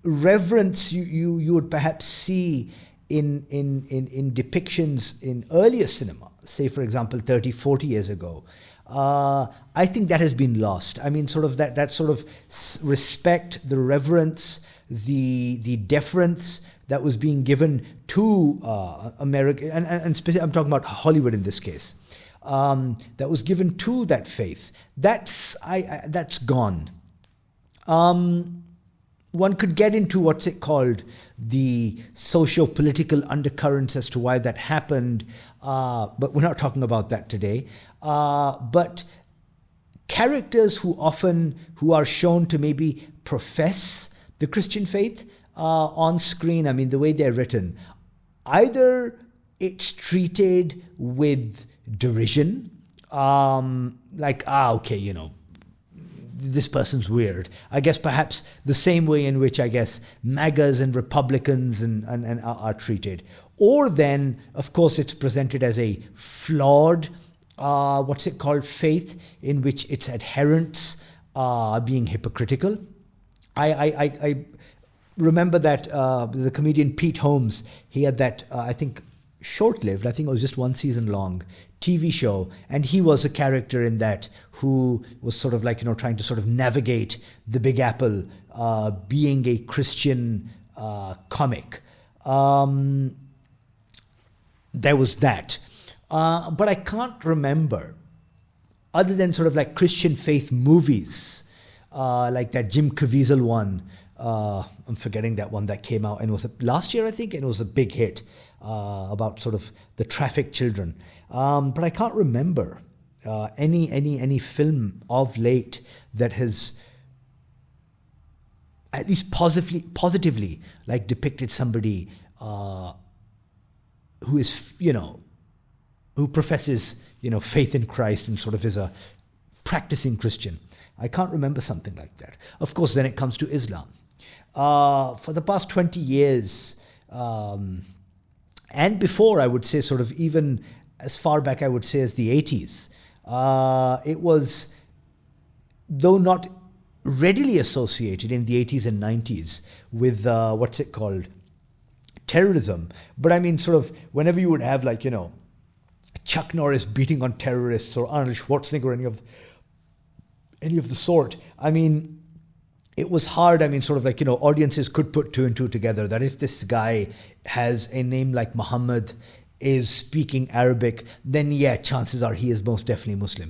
reverence you would perhaps see in depictions in earlier cinema, say for example 30, 40 years ago, I think that has been lost. I mean, sort of that sort of respect, the reverence, the deference that was being given to America, and specifically I'm talking about Hollywood in this case, that was given to that faith. That's gone. One could get into what's it called, the socio-political undercurrents as to why that happened, but we're not talking about that today. But characters who are shown to maybe profess the Christian faith on screen, I mean, the way they're written, either it's treated with derision, okay, this person's weird. I guess perhaps the same way in which I guess MAGAs and Republicans and are treated. Or then, of course, it's presented as a flawed, faith, in which its adherents are being hypocritical. I remember that the comedian Pete Holmes, he had that, I think, short-lived, I think it was just one season long, TV show, and he was a character in that who was sort of like, trying to sort of navigate the Big Apple, being a Christian comic. There was that. But I can't remember, other than sort of like Christian faith movies, like that Jim Caviezel one, I'm forgetting that one that came out, and it was last year, I think, and it was a big hit, about sort of the trafficked children. But I can't remember any film of late that has at least positively like depicted somebody who is, who professes, faith in Christ and sort of is a practicing Christian. I can't remember something like that. Of course, then it comes to Islam. For the past 20 years, and before, I would say sort of even as far back, I would say, as the 80s, it was, though not readily associated in the 80s and 90s with, terrorism. But I mean, sort of, whenever you would have like, Chuck Norris beating on terrorists or Arnold Schwarzenegger or any of the sort, I mean, it was hard. I mean, sort of like, audiences could put two and two together, that if this guy has a name like Muhammad, is speaking Arabic, then yeah, chances are he is most definitely Muslim.